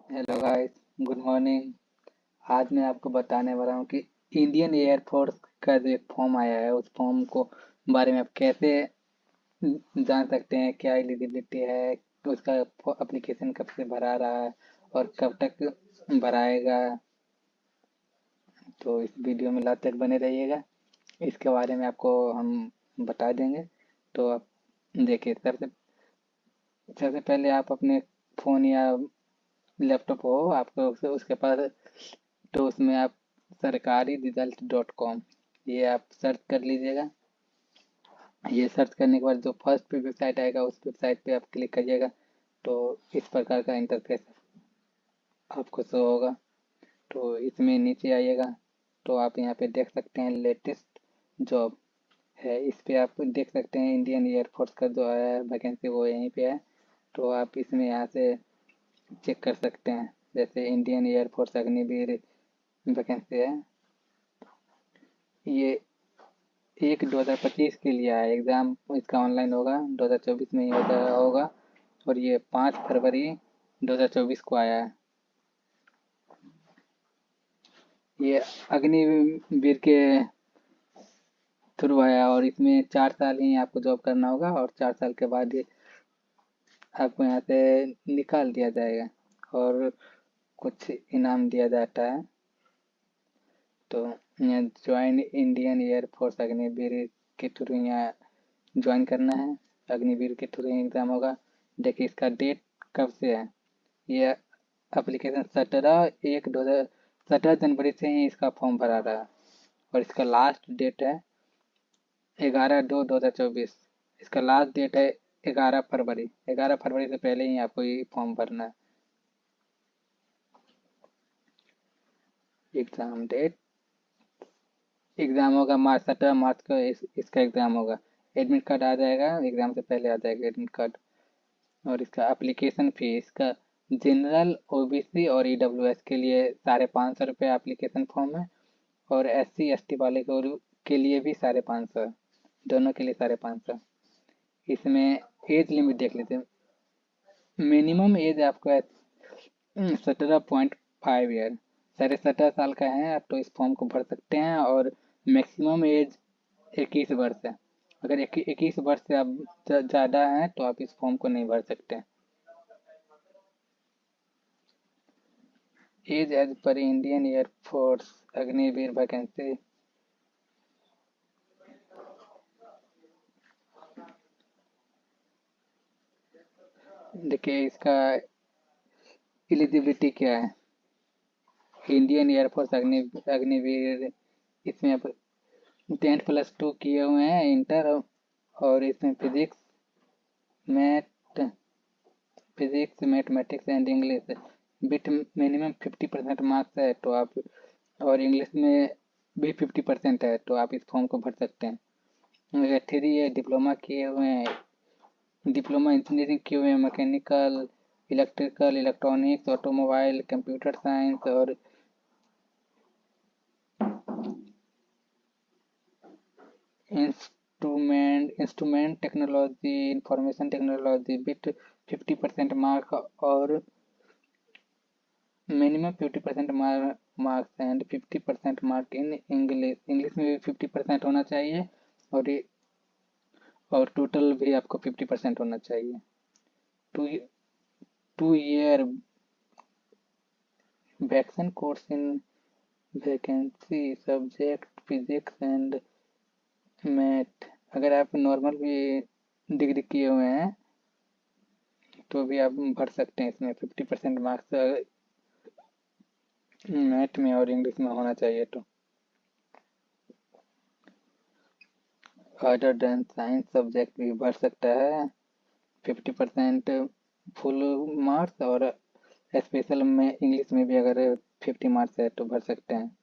Hello guys, good morning. आज मैं आपको बताने वाला हूँ कि इंडियन एयरफोर्स का जो एक फॉर्म आया है उस फॉर्म को बारे में आप कैसे जान सकते हैं, क्या एलिजिबिलिटी है, उसका एप्लीकेशन कब से भरा रहा है और कब तक भराएगा। तो इस वीडियो में लास्ट तक बने रहिएगा। इसके बारे में आपको हम बता देंगे। तो आप देखिए, सबसे सबसे पहले आप अपने फ़ोन या लैपटॉप हो आपको, उसके पास, तो उसमें आप सरकारी रिजल्ट डॉट कॉम ये आप सर्च कर लीजिएगा। ये सर्च करने के बाद जो फर्स्ट वेबसाइट आएगा उस वेबसाइट पे आप क्लिक करिएगा। तो इस प्रकार का इंटरफेस आपको शो होगा। तो इसमें नीचे आइएगा तो आप यहाँ पे देख सकते हैं लेटेस्ट जॉब है। इस पे आप देख सकते हैं इंडियन एयरफोर्स का जो है वैकेंसी वो यहीं पे है। तो आप इसमें यहाँ से चेक कर सकते हैं। जैसे इंडियन एयरफोर्स अग्निवीर वैकेंसी है, ये 1/2025 के लिए आया एग्ज़ाम। इसका ऑनलाइन होगा, 2024 में ही होगा। और ये 5 फरवरी 2024 को आया है। ये अग्निवीर के थ्रू आया और इसमें 4 साल ही आपको जॉब करना होगा और 4 साल के बाद ये आपको यहाँ से निकाल दिया जाएगा और कुछ इनाम दिया जाता है। तो यहाँ ज्वाइन इंडियन एयरफोर्स अग्निवीर के थ्रू यहाँ ज्वाइन करना है। अग्निवीर के थ्रू एग्ज़ाम होगा। देखिए इसका डेट कब से है। ये एप्लीकेशन 17 जनवरी से ही इसका फॉर्म भरा रहा है और इसका लास्ट डेट है 11/2/2024। इसका लास्ट डेट है 11 फरवरी। 11 फरवरी से पहले ही आपको ये फॉर्म भरना है। एग्ज़ाम डेट, एग्ज़ाम होगा मार्च 17 मार्च को इसका एग्ज़ाम होगा। एडमिट कार्ड आ जाएगा, एग्ज़ाम से पहले आ जाएगा एडमिट कार्ड। और इसका एप्लीकेशन फ़ी, इसका जनरल, ओबीसी और ईडब्ल्यूएस के लिए 550 रुपये एप्लीकेशन फॉर्म है। और SC ST वाले के लिए भी 550, दोनों के लिए 550। इसमें एज लिमिट देख लेते हैं। मिनिमम एज आपका 17.5 ईयर, 17.5 साल का है आप तो इस फॉर्म को भर सकते हैं। और मैक्सिमम एज 21 वर्ष है। अगर 21 वर्ष से आप ज़्यादा हैं तो आप इस फॉर्म को नहीं भर सकते। As as per Indian air force Agniveer vacancy, देखिए इसका एलिजिबिलिटी क्या है। इंडियन एयरफोर्स अग्निवीर, इसमें आप 10+2 किए हुए हैं इंटर। और इसमें math mathematics and English with minimum 50% marks है तो आप, और इंग्लिश में भी 50% है तो आप इस फॉर्म को भर सकते हैं। अगर 3 ईयर डिप्लोमा किए हुए हैं, डिप्लोमा इंजीनियरिंग किए हुए हैं, mechanical, electrical, electronics, automobile, computer science और instrument technology, information technology with 50% mark और minimum 50% marks and 50% mark in English, English में भी 50% होना चाहिए। और और टोटल भी आपको 50% होना चाहिए। Two 2 year vocational course in vacancy subject physics and math. अगर आप नॉर्मल भी डिग्री किए हुए हैं तो भी आप भर सकते हैं। इसमें 50% मार्क्स मैथ में और इंग्लिश में होना चाहिए। तो अदर देन साइंस सब्जेक्ट भी भर सकता है 50% फुल मार्क्स। और स्पेशल में इंग्लिश में भी अगर 50 मार्क्स है तो भर सकते हैं।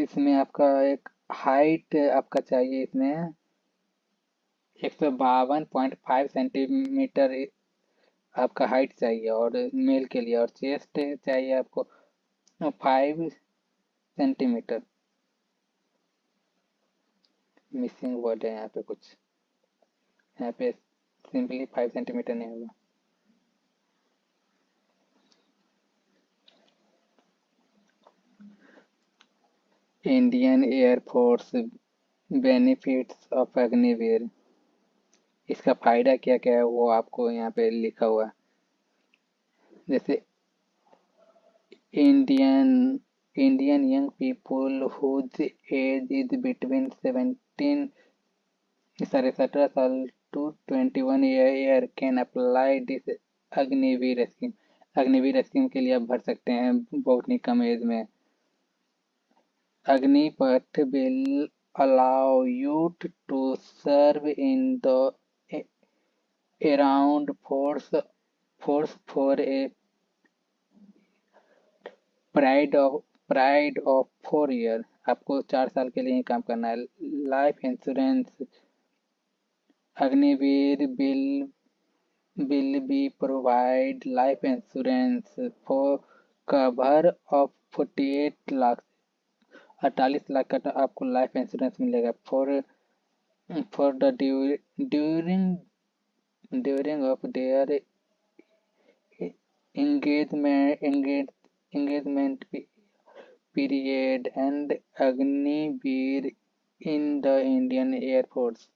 इसमें आपका एक हाइट आपका चाहिए। इसमें 152.5 सेंटीमीटर आपका हाइट चाहिए और मेल के लिए, और चेस्ट चाहिए आपको 5 सेंटीमीटर। मिसिंग वर्ड है यहाँ पे कुछ, यहाँ पे सिंपली 5 सेंटीमीटर नहीं होगा। Indian air force benefits of Agniveer. इसका फायदा क्या क्या है वो आपको यहाँ पे लिखा हुआ है। जैसे Indian Indian young people whose age is between 17 to 21 year can apply this Agniveer scheme. Agniveer scheme के लिए आप भर सकते हैं बहुत ही कम एज में। Agnipath will allow you to serve in the around force for a period of 4 year. आपको 4 साल के लिए ही काम करना है। Life insurance Agniveer will be provide life insurance for cover of 48 lakh 48 lakh का आपको लाइफ इंश्योरेंस मिलेगा for the during of their engagement period and Agniveer in the Indian Air Force।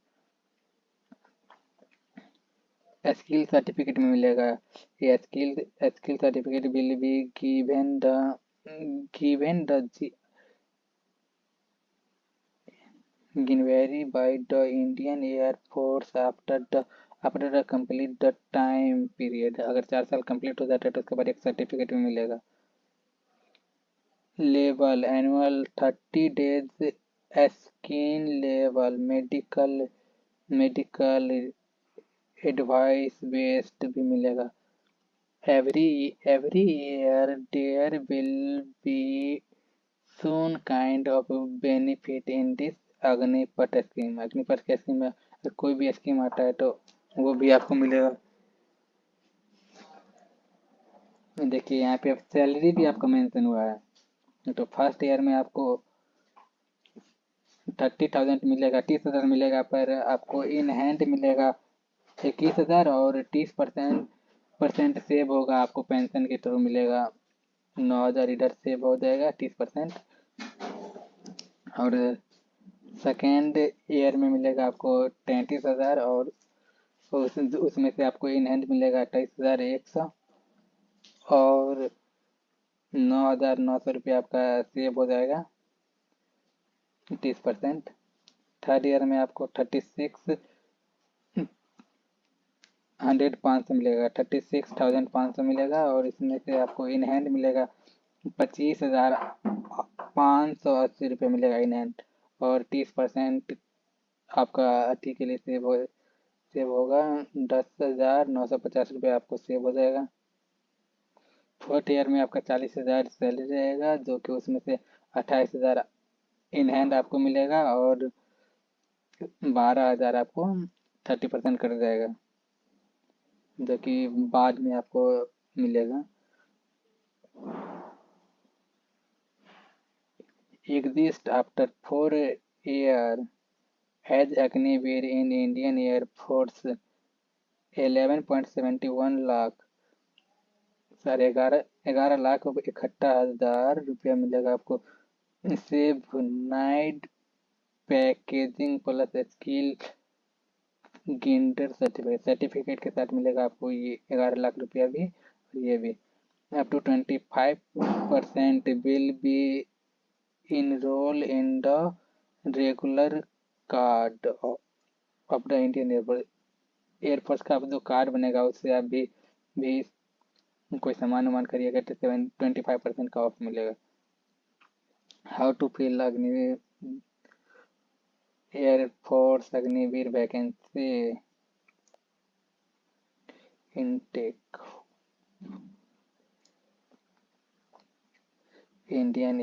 Skill certificate में मिलेगा। ये skill certificate will be given the Agniveer by the Indian Air Force after complete the time period. अगर 4 साल complete हो जाता है तो उसके बाद एक सर्टिफिकेट भी मिलेगा। Leave annual 30 days sick leave medical advice based भी मिलेगा। Every year there will be soon kind of benefit in this Agnipath scheme. Agnipath की स्कीम में कोई भी स्कीम आता है तो वो भी आपको मिलेगा। देखिए यहाँ पे सैलरी भी आपका मेंशन हुआ है। तो फर्स्ट ईयर में आपको 30,000 मिलेगा, 30,000 मिलेगा, पर आपको इन हैंड मिलेगा 21,000 और 30% सेव होगा आपको पेंशन के थ्रू मिलेगा। 9,000 इधर सेव हो जाएगा 30%। और सेकेंड ईयर में मिलेगा आपको 33,000 और उसमें से आपको इन हैंड मिलेगा 28,100 और 9,900 रुपये आपका सेव हो जाएगा 30%। थर्ड ईयर में आपको 36,500 मिलेगा, 36,500 मिलेगा और इसमें से आपको इन हैंड मिलेगा 25,580 रुपये मिलेगा इन हैंड और 30% आपका अति के लिए सेव होगा 10,950 रुपये आपको सेव हो जाएगा। फोर्थ ईयर में आपका 40,000 सैलरी रहेगा जो कि उसमें से 28,000 इन हैंड आपको मिलेगा और 12,000 आपको 30% कट जाएगा जो कि बाद में आपको मिलेगा। Exist after 4 year as Agniveer in Indian Air Force 11.71 lakh sir 11,61,000 रुपया मिलेगा आपको। सेव नाइट पैकेजिंग प्लस स्किल गिंडर सर्टिफिकेट के साथ मिलेगा आपको ये 11 लाख रुपया भी और ये भी। Up to 25% will be enrol in the regular कार्ड ऑफ द इंडियन एयरफोर्स का जो कार्ड बनेगा उससे आप भी कोई सामान वामान करिएगा तो 25% का ऑफ मिलेगा। How to fill Agniveer air force Agniveer vacancy intake. Indian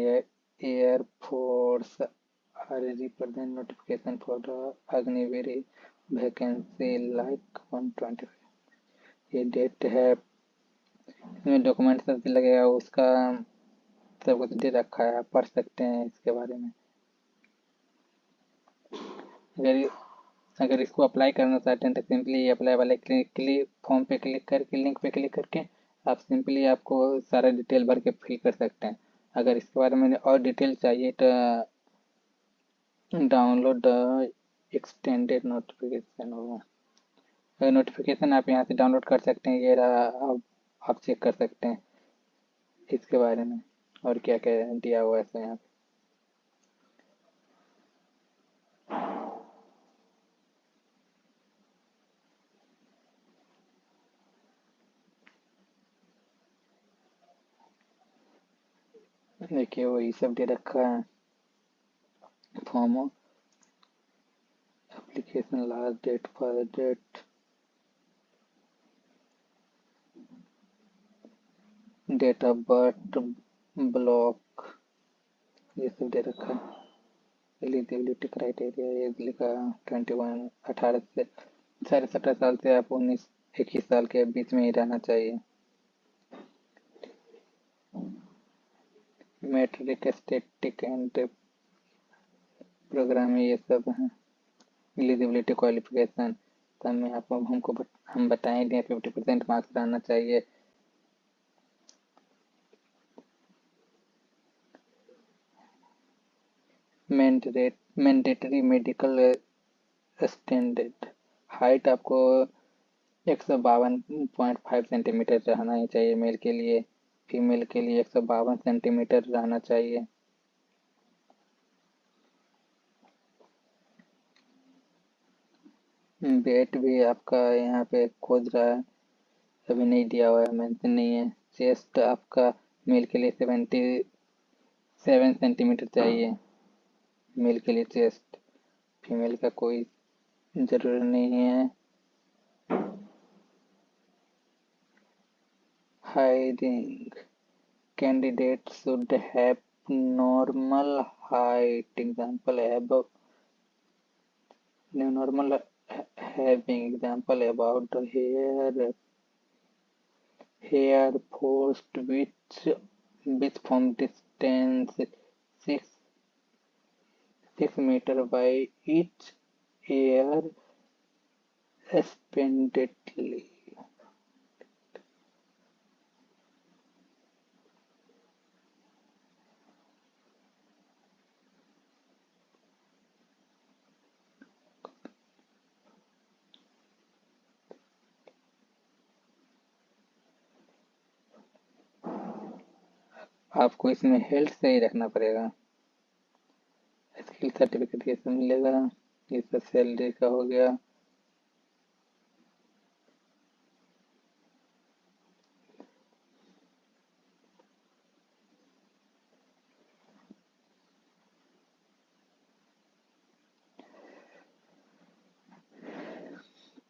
air force are represent notification for the Agniveer vacancy like 125। ये डेट है, इसमें डॉक्यूमेंट सब भी लगेगा, उसका सब कुछ दे रखा है, आप पढ़ सकते हैं इसके बारे में। अगर अगर इसको अप्लाई करना चाहते हैं तो सिंपली अप्लाई वाले क्लिक फॉर्म पे क्लिक करके लिंक पे क्लिक करके आप सिंपली आपको सारा डिटेल भर के फिल कर सकते हैं। अगर इसके बारे में और डिटेल चाहिए तो डाउनलोड द एक्सटेंडेड नोटिफिकेशन होगा। अगर नोटिफिकेशन आप यहाँ से डाउनलोड कर सकते हैं, ये रहा, आप चेक कर सकते हैं इसके बारे में और क्या क्या दिया हुआ है इसमें यहाँ पे। देखिए वही सब दे रखा है, form, application, last date, first date, date of birth, block, ये सब दे रखा है। एलिजिबिलिटी क्राइटेरिया ये लिखा 21, 18 से 17.5 साल से आप 19-21 साल के बीच में ही रहना चाहिए। मैट्रिक, स्टैटिक एंड प्रोग्राम ये सब हैं। एलिजिबिलिटी क्वालिफिकेशन सब में आपको हम बताएं दें 50% मार्क्स रहना चाहिए। मैंडेटरी मेडिकल स्टैंडर्ड, हाइट आपको 152.5 सेंटीमीटर रहना ही चाहिए मेल के लिए। फीमेल के लिए 152 सेंटीमीटर रहना चाहिए। वेट भी आपका यहाँ पे खोज रहा है, अभी नहीं दिया हुआ है, मेंशन नहीं है। चेस्ट आपका मेल के लिए 77 सेंटीमीटर चाहिए, मेल के लिए चेस्ट। फीमेल का कोई जरूरत नहीं है। Hiring candidate should have normal height, example above normal having, example about the hair forced which from distance 6 meter by each year expendedly। आपको इसमें हेल्थ सही रखना पड़ेगा। स्किल सर्टिफिकेट ये सब मिलेगा। ये सब सैलरी का हो गया।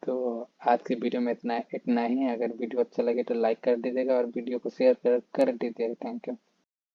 तो आज की वीडियो में इतना इतना ही है। अगर वीडियो अच्छा लगे तो लाइक कर दीजिएगा और वीडियो को शेयर कर दीजिएगा। Thank you.